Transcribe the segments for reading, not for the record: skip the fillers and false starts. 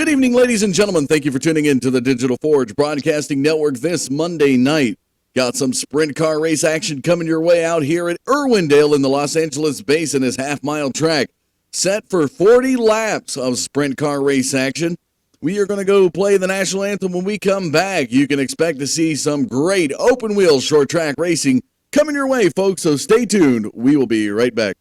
Good evening, ladies and gentlemen. Thank you for tuning in to the Digital Forge Broadcasting Network this Monday night. Got some sprint car race action coming your way out here at Irwindale in the Los Angeles Basin as half-mile track. Set for 40 laps of sprint car race action. We are going to go play the national anthem when we come back. You can expect to see some great open-wheel short track racing coming your way, folks, so stay tuned. We will be right back.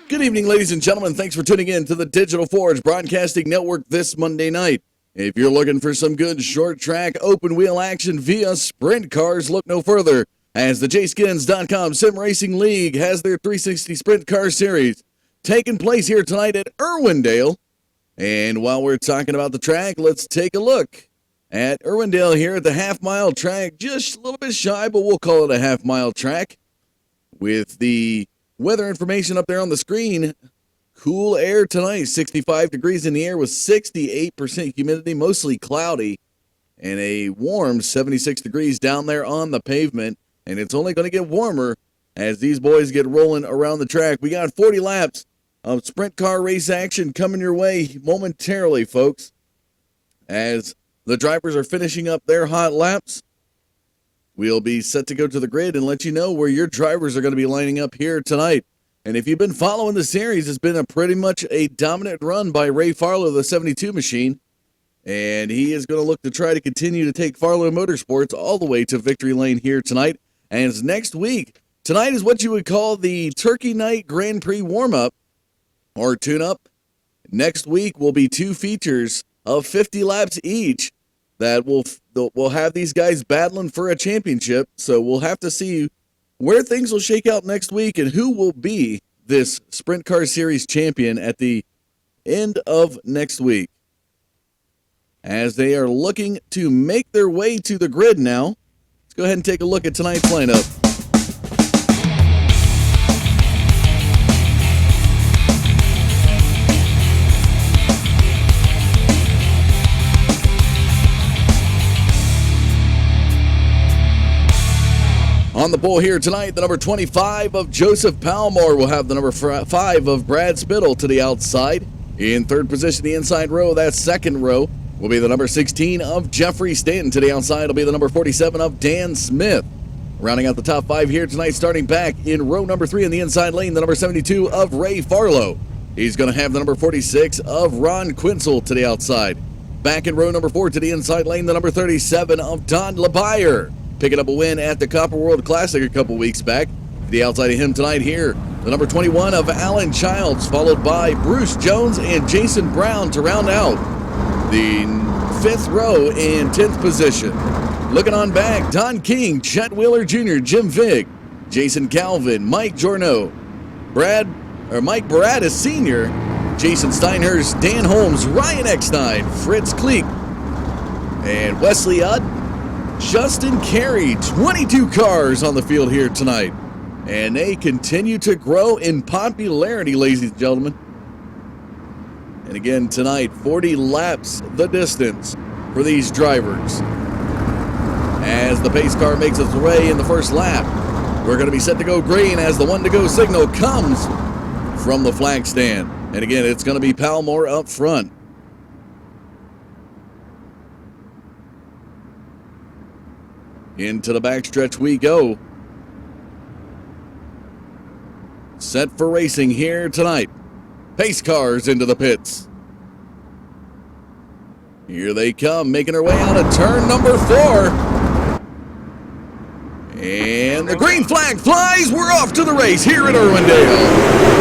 Good evening, ladies and gentlemen. Thanks for tuning in to the Digital Forge Broadcasting Network this Monday night. If you're looking for some good short track open wheel action via sprint cars, look no further, as the JSKins.com Sim Racing League has their 360 Sprint Car Series taking place here tonight at Irwindale. And while we're talking about the track, let's take a look at Irwindale here at the half-mile track. Just a little bit shy, but we'll call it a half-mile track. With the weather information up there on the screen, cool air tonight, 65 degrees in the air with 68% humidity, mostly cloudy, and a warm 76 degrees down there on the pavement. And it's only going to get warmer as these boys get rolling around the track. We got 40 laps of sprint car race action coming your way momentarily, folks, as the drivers are finishing up their hot laps. We'll be set to go to the grid and let you know where your drivers are going to be lining up here tonight. And if you've been following the series, it's been pretty much a dominant run by Ray Farlow, the 72 machine. And he is going to look to try to continue to take Farlow Motorsports all the way to victory lane here tonight. And it's next week. Tonight is what you would call the Turkey Night Grand Prix warm-up or tune-up. Next week will be two features of 50 laps each that will have these guys battling for a championship. So we'll have to see where things will shake out next week and who will be this Sprint Car Series champion at the end of next week. As they are looking to make their way to the grid now, let's go ahead and take a look at tonight's lineup. On the pole here tonight, the number 25 of Joseph Palmore will have the number 5 of Brad Spittle to the outside. In third position, the inside row, that second row, will be the number 16 of Jeffrey Stanton. To the outside will be the number 47 of Dan Smith. Rounding out the top 5 here tonight, starting back in row number 3 in the inside lane, the number 72 of Ray Farlow. He's going to have the number 46 of Ron Quinzel to the outside. Back in row number 4 to the inside lane, the number 37 of Don LeBayer. Picking up a win at the Copper World Classic a couple weeks back. To the outside of him tonight here, the number 21 of Alan Childs, followed by Bruce Jones and Jason Brown to round out the 5th row in 10th position. Looking on back, Don King, Chet Wheeler Jr., Jim Vig, Jason Calvin, Mike Jorno, Mike Baradas Sr., Jason Steinhurst, Dan Holmes, Ryan Eckstein, Fritz Kleek, and Wesley Udd, Justin Carey. 22 cars on the field here tonight. And they continue to grow in popularity, ladies and gentlemen. And again tonight, 40 laps the distance for these drivers. As the pace car makes its way in the first lap, we're going to be set to go green as the 1 to go signal comes from the flag stand. And again, it's going to be Palmore up front. Into the backstretch we go. Set for racing here tonight. Pace cars into the pits. Here they come, making their way out of turn number 4. And the green flag flies. We're off to the race here at Irwindale.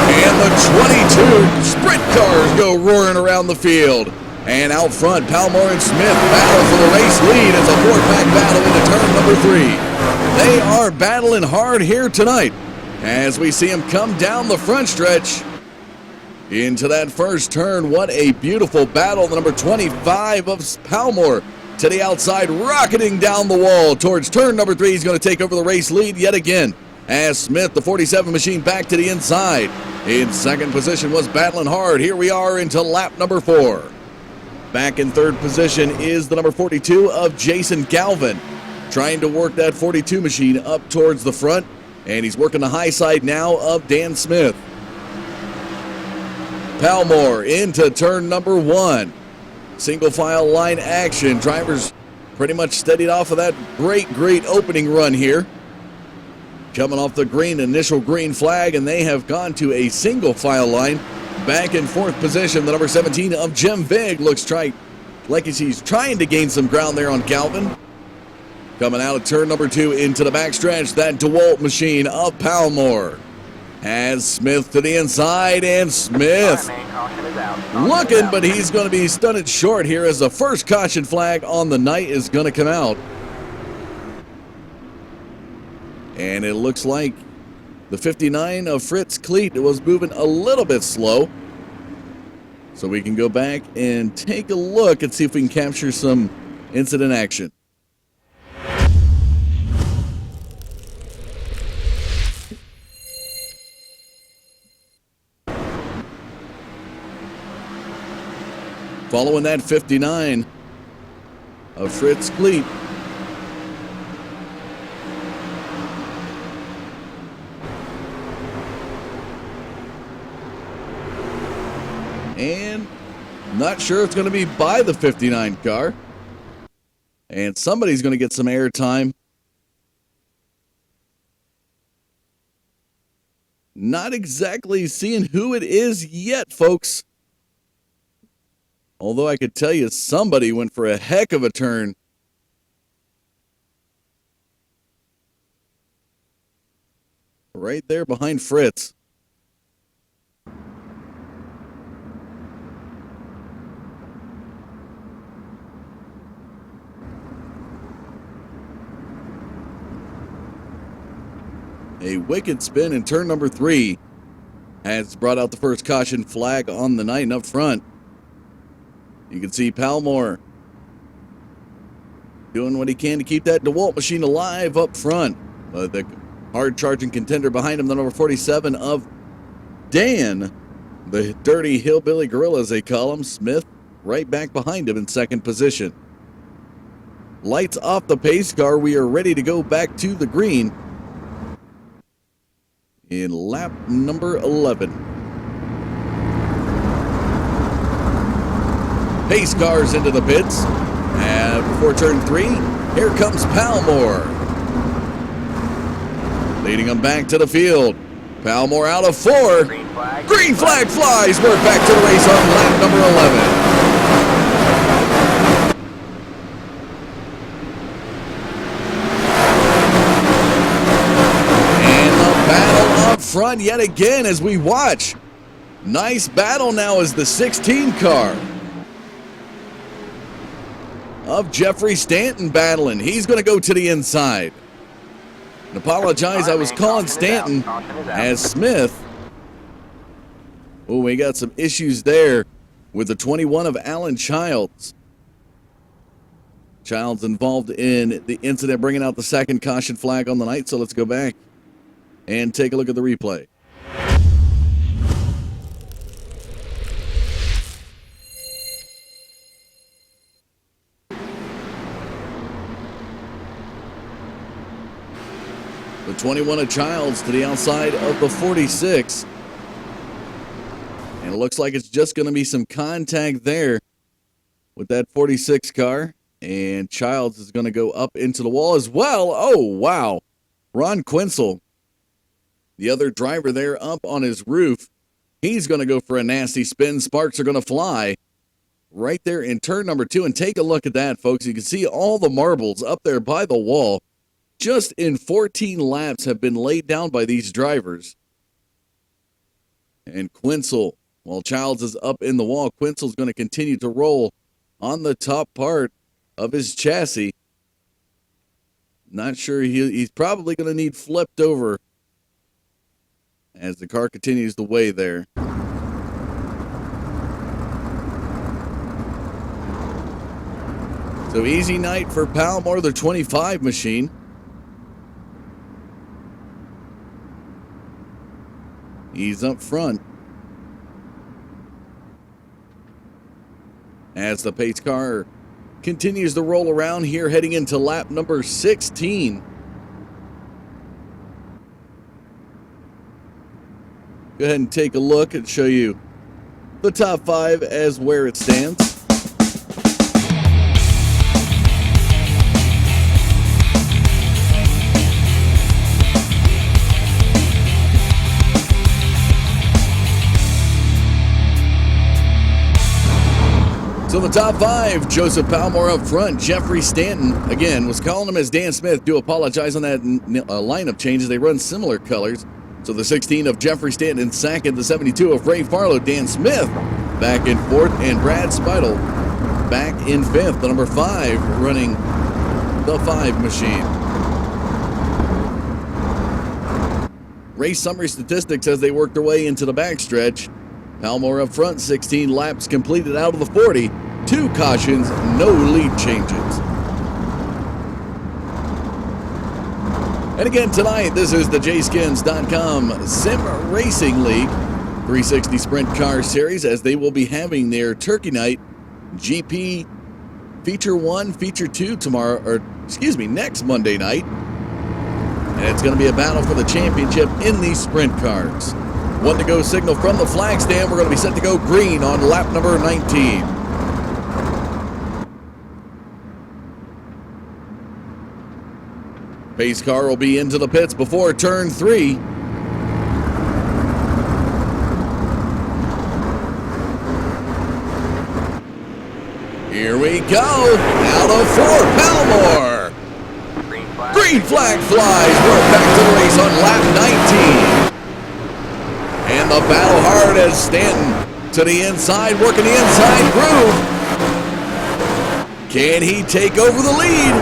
And the 22 sprint cars go roaring around the field. And out front, Palmore and Smith battle for the race lead as a 4-pack battle into turn number 3. They are battling hard here tonight as we see them come down the front stretch into that first turn. What a beautiful battle. The number 25 of Palmore to the outside, rocketing down the wall towards turn number 3. He's going to take over the race lead yet again as Smith, the 47 machine, back to the inside. In second position was battling hard. Here we are into lap number 4. Back in third position is the number 42 of Jason Galvin, trying to work that 42 machine up towards the front, and he's working the high side now of Dan Smith. Palmore into turn number 1. Single file line action. Drivers pretty much steadied off of that great opening run here. Coming off the initial green flag, and they have gone to a single file line. Back in fourth position, the number 17 of Jim Vig looks like he's trying to gain some ground there on Calvin. Coming out of turn number 2 into the backstretch, that DeWalt machine of Palmore. Has Smith to the inside, and Smith looking, but he's going to be stunted short here as the first caution flag on the night is going to come out. And it looks like the 59 of Fritz Kleet was moving a little bit slow. So we can go back and take a look and see if we can capture some incident action. Following that 59 of Fritz Kleet. And not sure it's going to be by the 59 car. And somebody's going to get some air time. Not exactly seeing who it is yet, folks. Although I could tell you somebody went for a heck of a turn. Right there behind Fritz. A wicked spin in turn number 3 has brought out the first caution flag on the night. And up front, you can see Palmore doing what he can to keep that DeWalt machine alive up front. The hard-charging contender behind him, the number 47 of Dan, the dirty hillbilly gorilla, as they call him, Smith, right back behind him in second position. Lights off the pace car. We are ready to go back to the green in lap number 11. Pace cars into the pits. And before turn 3, here comes Palmore. Leading them back to the field. Palmore out of 4. Green flag flies. We're back to the race on lap number 11. And the battle up front yet again as we watch. Nice battle now as the 16 car of Jeffrey Stanton battling. He's going to go to the inside. And apologize, I was calling Stanton as Smith. Oh, we got some issues there with the 21 of Alan Childs. Childs involved in the incident, bringing out the second caution flag on the night. So let's go back and take a look at the replay. The 21 of Childs to the outside of the 46. And it looks like it's just going to be some contact there with that 46 car. And Childs is going to go up into the wall as well. Oh, wow. Ron Quinzel, the other driver there up on his roof. He's going to go for a nasty spin. Sparks are going to fly right there in turn number 2. And take a look at that, folks. You can see all the marbles up there by the wall. Just in 14 laps have been laid down by these drivers. And Quinzel, while Childs is up in the wall, Quinzel's going to continue to roll on the top part of his chassis. Not sure he's probably going to need flipped over as the car continues to weigh there. So easy night for Palmore, the 25 machine. He's up front as the pace car continues to roll around here heading into lap number 16. Go ahead and take a look and show you the top 5 as where it stands. So the top 5, Joseph Palmore up front. Jeffrey Stanton, again, was calling him as Dan Smith. Do apologize on that lineup changes. They run similar colors. So the 16 of Jeffrey Stanton in second. The 72 of Ray Farlow. Dan Smith back in 4th. And Brad Speidel back in 5th. The number 5 running the 5 machine. Race summary statistics as they work their way into the backstretch. Palmore up front, 16 laps completed out of the 40. 2 cautions, no lead changes. And again tonight, this is the jskins.com Sim Racing League 360 Sprint Car Series, as they will be having their Turkey Night GP Feature 1, Feature 2 next Monday night. And it's going to be a battle for the championship in these sprint cars. 1 to go signal from the flag stand. We're going to be set to go green on lap number 19. Pace car will be into the pits before turn 3. Here we go. Out of 4, Palmore. Green flag flies. We're back to the race on lap 19. And the battle hard as Stanton to the inside, working the inside groove. Can he take over the lead?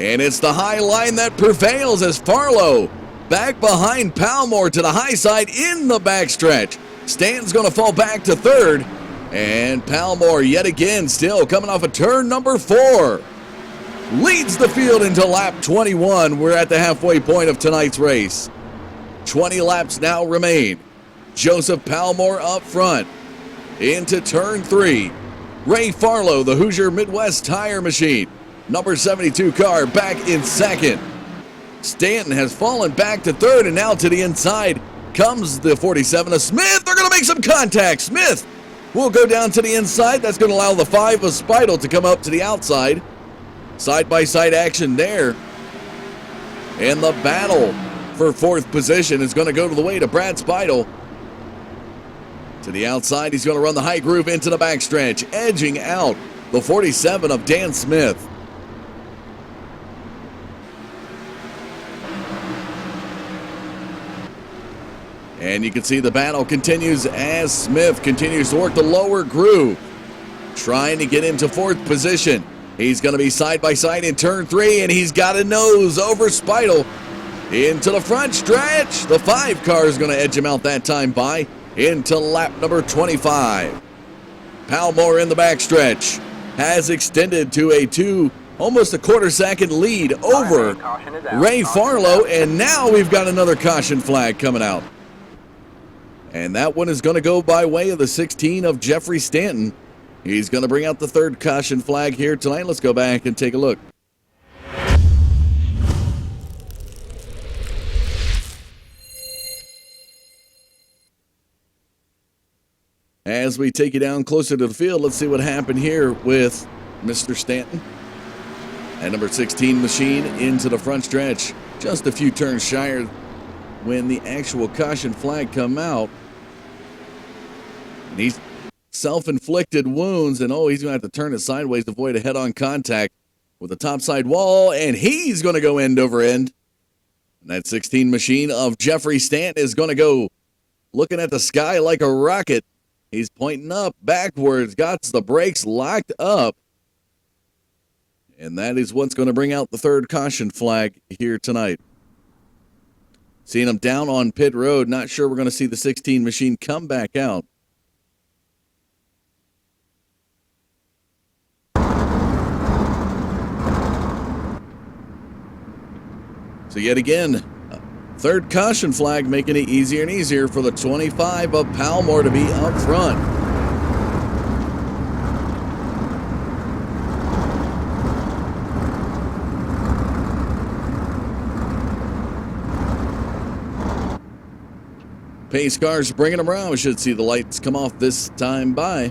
And it's the high line that prevails as Farlow back behind Palmore to the high side in the backstretch. Stanton's going to fall back to 3rd. And Palmore yet again still coming off of turn number 4. Leads the field into lap 21. We're at the halfway point of tonight's race. 20 laps now remain. Joseph Palmore up front. into turn 3. Ray Farlow, the Hoosier Midwest Tire Machine. Number 72 car back in second. Stanton has fallen back to third, and now to the inside comes the 47 of Smith. They're going to make some contact. Smith will go down to the inside. That's going to allow the 5 of Speidel to come up to the outside. Side-by-side action there. And the battle for 4th position is going to go to the way to Brad Speidel. To the outside, he's going to run the high groove into the backstretch, edging out the 47 of Dan Smith. And you can see the battle continues as Smith continues to work the lower groove, trying to get into 4th position. He's going to be side by side in turn 3, and he's got a nose over Speidel into the front stretch. The 5 car is going to edge him out that time by into lap number 25. Palmore in the backstretch has extended to almost a quarter-second lead over Ray Farlow, and now we've got another caution flag coming out. And that one is going to go by way of the 16 of Jeffrey Stanton. He's going to bring out the 3rd caution flag here tonight. Let's go back and take a look. As we take you down closer to the field, let's see what happened here with Mr. Stanton. And number 16 machine into the front stretch. Just a few turns shyer when the actual caution flag come out. And he's self-inflicted wounds, and he's going to have to turn it sideways to avoid a head-on contact with the topside wall, and he's going to go end over end. And that 16 machine of Jeffrey Stanton is going to go looking at the sky like a rocket. He's pointing up backwards, got the brakes locked up. And that is what's going to bring out the 3rd caution flag here tonight. Seeing him down on pit road, not sure we're going to see the 16 machine come back out. So yet again, 3rd caution flag making it easier and easier for the 25 of Palmore to be up front. Pace cars bringing them around. We should see the lights come off this time by.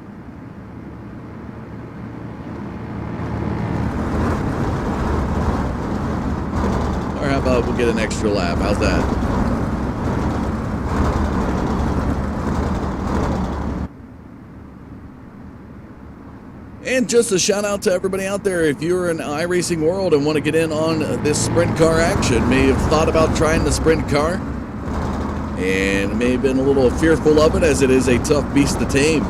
Or how about we'll get an extra lap? How's that? And just a shout out to everybody out there. If you're in iRacing world and want to get in on this sprint car action, may have thought about trying the sprint car and may have been a little fearful of it as it is a tough beast to tame,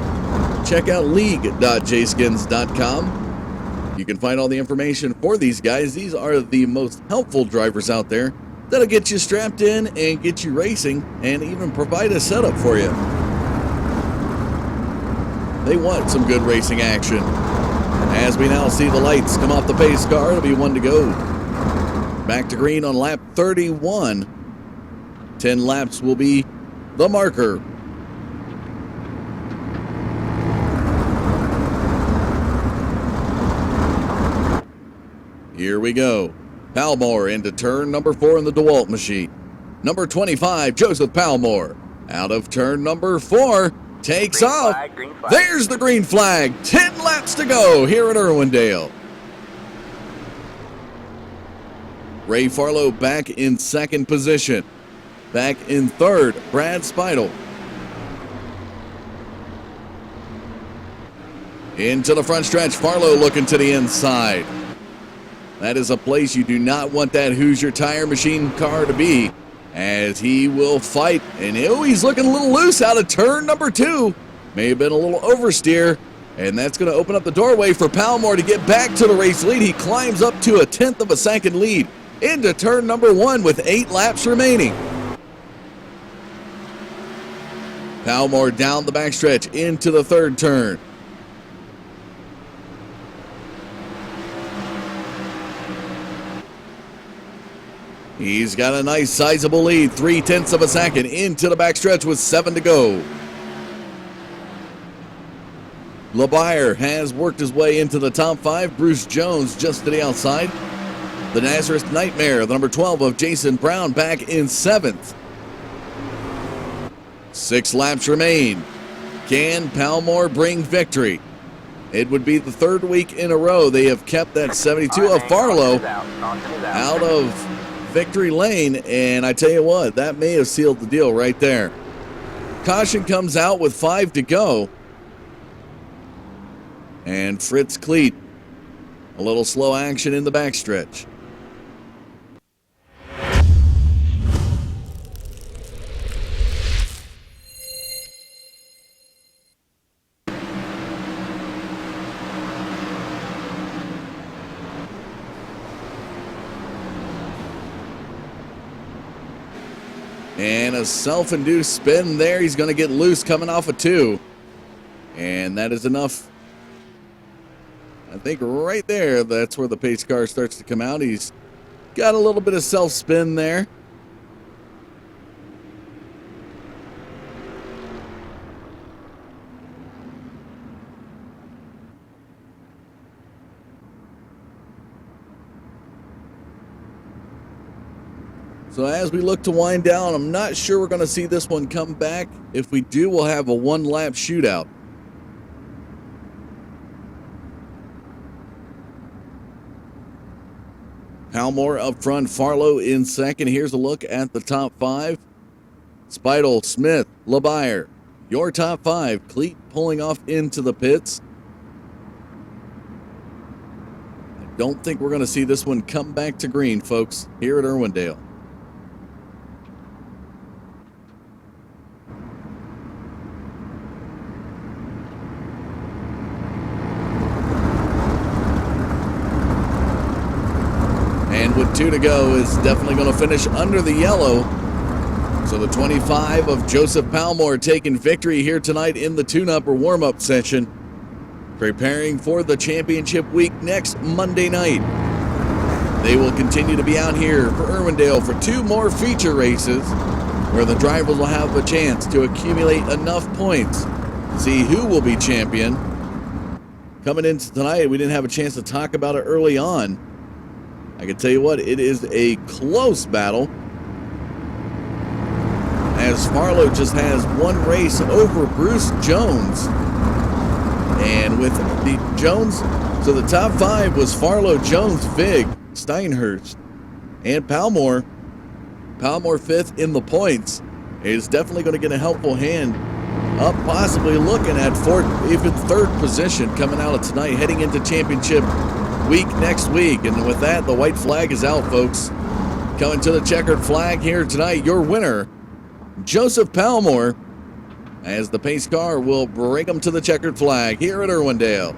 check out league.jskins.com. You can find all the information for these guys. These are the most helpful drivers out there that'll get you strapped in and get you racing and even provide a setup for you. They want some good racing action. As we now see the lights come off the pace car, it'll be 1 to go. Back to green on lap 31. 10 laps will be the marker. Here we go. Palmore into turn number 4 in the DeWalt machine. Number 25, Joseph Palmore, out of turn number 4, takes off. Green flag. There's the green flag. 10 laps to go here at Irwindale. Ray Farlow back in second position. Back in third, Brad Speidel. Into the front stretch, Farlow looking to the inside. That is a place you do not want that Hoosier Tire Machine car to be, as he will fight. And he's looking a little loose out of turn number 2. May have been a little oversteer, and that's going to open up the doorway for Palmore to get back to the race lead. He climbs up to a 1/10 of a second lead into turn number 1 with 8 laps remaining. Palmore down the backstretch into the third turn. He's got a nice sizable lead, 3/10 of a second into the backstretch with 7 to go. LeBayer has worked his way into the top 5. Bruce Jones just to the outside. The Nazareth Nightmare, the number 12 of Jason Brown, back in 7th. 6 laps remain. Can Palmore bring victory? It would be the 3rd week in a row they have kept that 72 of Farlow out of victory lane, and I tell you what, that may have sealed the deal right there. Caution comes out with 5 to go. And Fritz Cleet, a little slow action in the backstretch. And a self-induced spin there. He's going to get loose coming off a 2. And that is enough. I think right there, that's where the pace car starts to come out. He's got a little bit of self-spin there. So as we look to wind down, I'm not sure we're going to see this one come back. If we do, we'll have a 1-lap shootout. Palmore up front, Farlow in second. Here's a look at the top 5. Speidel, Smith, LeBayer. Your top 5. Cleet pulling off into the pits. I don't think we're going to see this one come back to green, folks, here at Irwindale. With 2 to go is definitely going to finish under the yellow. So the 25 of Joseph Palmore taking victory here tonight in the tune-up or warm-up session, preparing for the championship week next Monday night. They will continue to be out here for Irwindale for 2 more feature races where the drivers will have a chance to accumulate enough points to see who will be champion. Coming into tonight, we didn't have a chance to talk about it early on. I can tell you what, it is a close battle, as Farlow just has 1 race over Bruce Jones. And with the Jones, so the top 5 was Farlow, Jones, Vig, Steinhurst, and Palmore. Palmore 5th in the points. Is definitely going to get a helpful hand up, possibly looking at 4th, even 3rd position coming out of tonight, heading into championship week next week. And with that, the white flag is out, folks. Coming to the checkered flag here tonight, your winner, Joseph Palmore, as the pace car will bring him to the checkered flag here at Irwindale.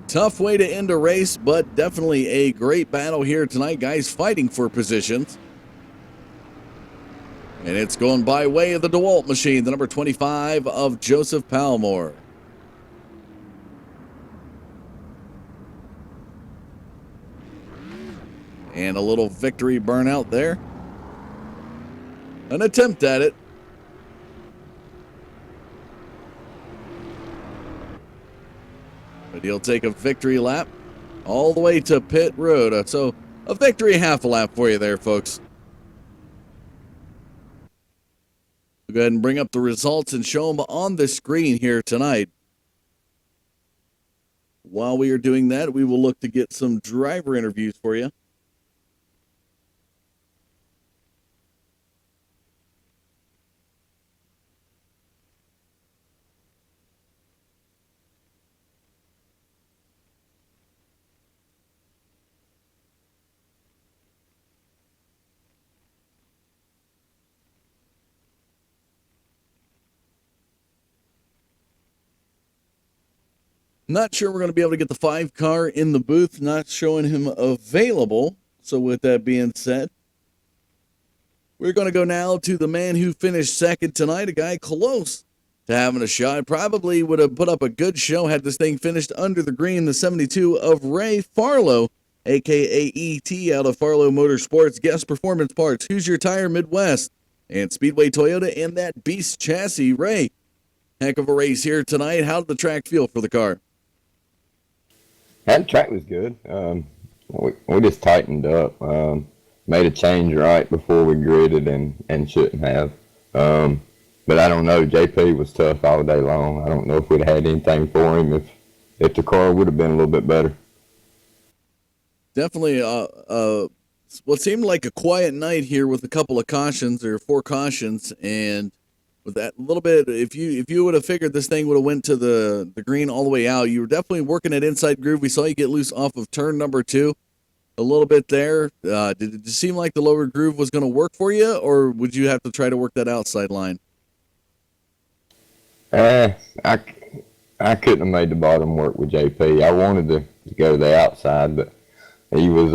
Tough way to end a race, but definitely a great battle here tonight. Guys fighting for positions. And it's going by way of the DeWalt machine, the number 25 of Joseph Palmore. And a little victory burnout there. An attempt at it. But he'll take a victory lap all the way to pit road. So a victory half a lap for you there, folks. We'll go ahead and bring up the results and show them on the screen here tonight. While we are doing that, we will look to get some driver interviews for you. Not sure we're going to be able to get the 5 car in the booth, not showing him available. So with that being said, we're going to go now to the man who finished second tonight, a guy close to having a shot. Probably would have put up a good show had this thing finished under the green. The 72 of Ray Farlow, a.k.a. E.T. out of Farlow Motorsports. Guest Performance Parts, Who's Your Tire Midwest, and Speedway Toyota, and that Beast chassis. Ray, heck of a race here tonight. How did the track feel for the car? The track was good. We just tightened up. Made a change right before we gridded and shouldn't have. But I don't know. JP was tough all day long. I don't know if we'd had anything for him if the car would have been a little bit better. Definitely what seemed like a quiet night here with a couple of cautions, or 4 cautions, and with that little bit, if you would have figured this thing would have went to the green all the way out, you were definitely working at inside groove. We saw you get loose off of turn number 2 a little bit there. Did it seem like the lower groove was going to work for you, or would you have to try to work that outside line? I couldn't have made the bottom work with JP. I wanted to go to the outside, but he was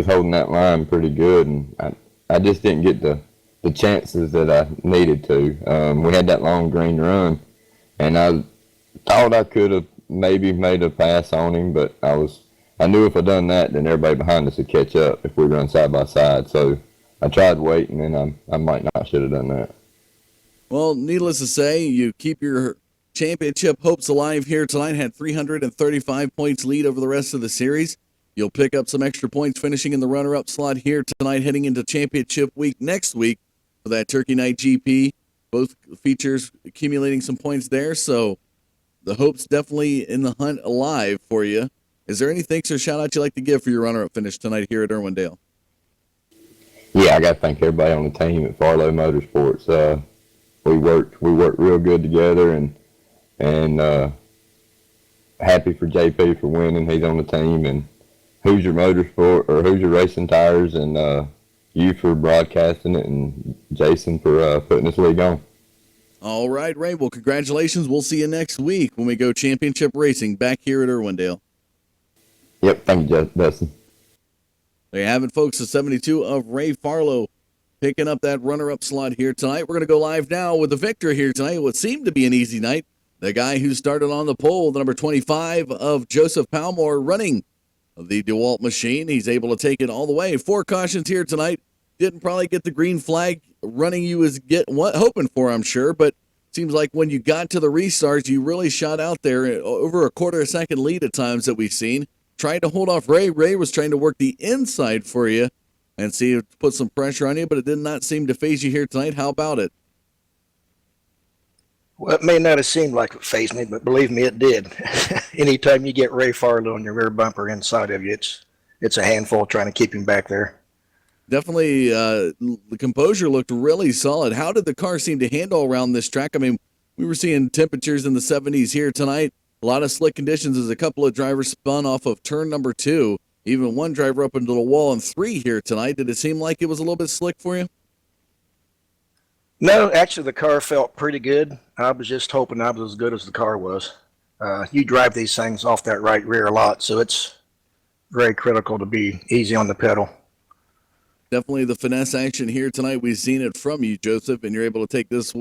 holding that line pretty good, and I just didn't get the chances that I needed to. We had that long green run, and I thought I could have maybe made a pass on him, but I knew if I done that, then everybody behind us would catch up if we run side by side. So I tried waiting, and I might not should have done that. Well, needless to say, you keep your championship hopes alive here tonight. Had 335 points lead over the rest of the series. You'll pick up some extra points finishing in the runner-up slot here tonight, heading into championship week next week for that Turkey Night GP. Both features accumulating some points there, so the hope's definitely in the hunt alive for you. Is there any thanks or shout-out you'd like to give for your runner-up finish tonight here at Irwindale? Yeah, I got to thank everybody on the team at Farlow Motorsports. We worked real good together, and happy for JP for winning. He's on the team, and Who's Your Motorsport, or Who's Your Racing Tires, and you for broadcasting it, and Jason for putting this league on. All right, Ray. Well, congratulations. We'll see you next week when we go championship racing back here at Irwindale. Yep, thank you, Dustin. There you have it, folks. The 72 of Ray Farlow picking up that runner-up slot here tonight. We're going to go live now with the victor here tonight. What seemed to be an easy night. The guy who started on the pole, the number 25 of Joseph Palmore, running the DeWalt machine. He's able to take it all the way. 4 cautions here tonight. Didn't probably get the green flag running you was hoping for, I'm sure, but seems like when you got to the restarts, you really shot out there over a quarter-second lead at times that we've seen. Tried to hold off Ray. Ray was trying to work the inside for you and see if put some pressure on you, but it did not seem to phase you here tonight. How about it? Well, it may not have seemed like it phased me, but believe me, it did. Anytime you get Ray Farlow on your rear bumper inside of you, it's a handful trying to keep him back there. Definitely, the composure looked really solid. How did the car seem to handle around this track? I mean, we were seeing temperatures in the 70s here tonight. A lot of slick conditions as a couple of drivers spun off of turn number 2. Even one driver up into the wall, and 3 here tonight. Did it seem like it was a little bit slick for you? No, actually, the car felt pretty good. I was just hoping I was as good as the car was. You drive these things off that right rear a lot, so it's very critical to be easy on the pedal. Definitely the finesse action here tonight. We've seen it from you, Joseph, and you're able to take this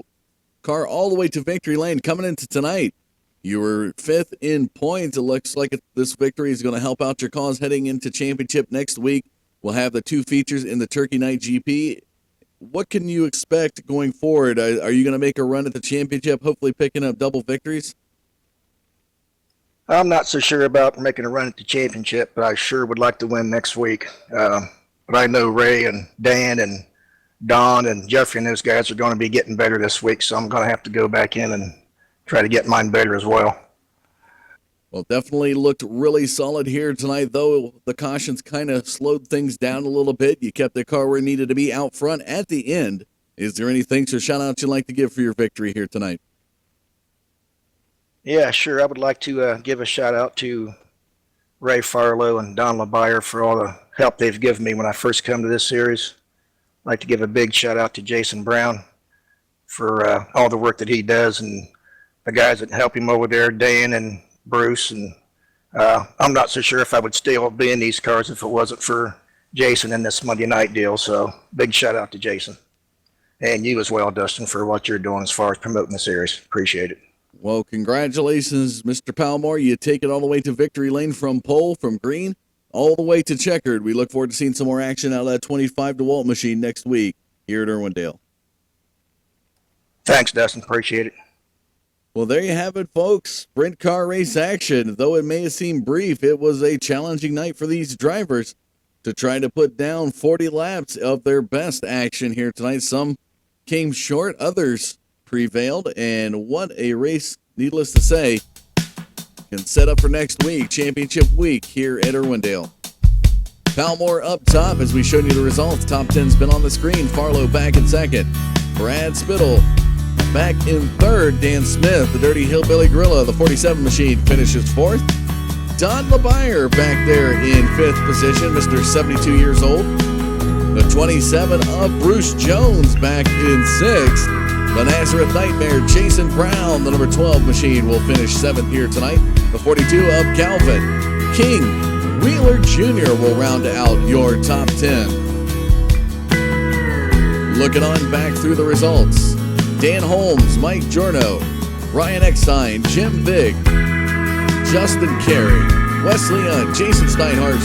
car all the way to victory lane. Coming into tonight, you were 5th in points. It looks like this victory is going to help out your cause heading into championship next week. We'll have the 2 features in the Turkey Night GP. What can you expect going forward? Are you going to make a run at the championship, hopefully picking up double victories? I'm not so sure about making a run at the championship, but I sure would like to win next week. But I know Ray and Dan and Don and Jeffrey and those guys are going to be getting better this week, so I'm going to have to go back in and try to get mine better as well. Well, definitely looked really solid here tonight, though the cautions kind of slowed things down a little bit. You kept the car where it needed to be out front at the end. Is there any thanks or shout-outs you'd like to give for your victory here tonight? Yeah, sure. I would like to give a shout-out to Ray Farlow and Don LeBayer for all the help they've given me when I first come to this series. I'd like to give a big shout-out to Jason Brown for all the work that he does, and the guys that help him over there, Dan and Bruce, and I'm not so sure if I would still be in these cars if it wasn't for Jason and this Monday night deal, so big shout out to Jason. And you as well, Dustin, for what you're doing as far as promoting the series. Appreciate it. Well, congratulations, Mr. Palmore. You take it all the way to victory lane from pole, from green, all the way to checkered. We look forward to seeing some more action out of that 25 DeWalt machine next week here at Irwindale. Thanks, Dustin. Appreciate it. Well, there you have it, folks. Sprint car race action. Though it may have seemed brief, it was a challenging night for these drivers to try to put down 40 laps of their best action here tonight. Some came short, others prevailed, and what a race, needless to say, can set up for next week, championship week here at Irwindale. Palmore up top as we showed you the results. Top 10's been on the screen. Farlow back in second. Brad Spittle back in third. Dan Smith, the Dirty Hillbilly Gorilla, the 47 machine, finishes fourth. Don LeBayer back there in fifth position, Mr. 72 years old. The 27 of Bruce Jones back in sixth. The Nazareth Nightmare, Jason Brown, the number 12 machine, will finish seventh here tonight. The 42 of Calvin King Wheeler Jr. will round out your top 10. Looking on back through the results. Dan Holmes, Mike Giorno, Ryan Eckstein, Jim Vig, Justin Carey, Wesley Hunt, Jason Steinhardt,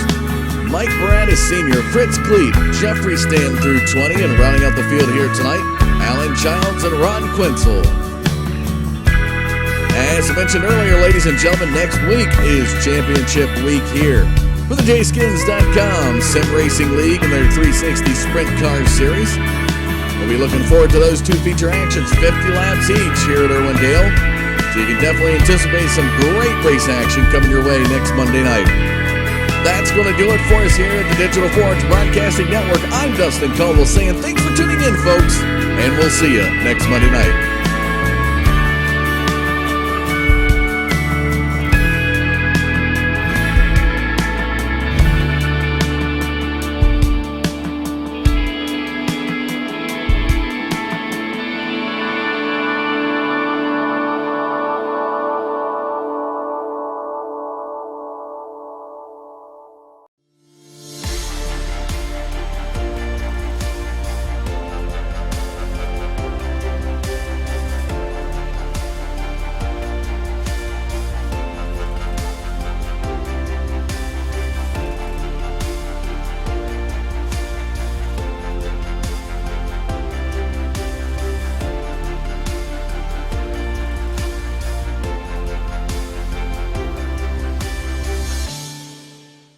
Mike Baradas Sr., Fritz Cleet, Jeffrey Stan through 20, and rounding out the field here tonight, Alan Childs and Ron Quinzel. As mentioned earlier, ladies and gentlemen, next week is championship week here for the JSkins.com Sim Racing League and their 360 Sprint Car Series. We'll be looking forward to those two feature actions, 50 laps each here at Irwindale. So you can definitely anticipate some great race action coming your way next Monday night. That's going to do it for us here at the Digital Forge Broadcasting Network. I'm Dustin Cole saying thanks for tuning in, folks, and we'll see you next Monday night.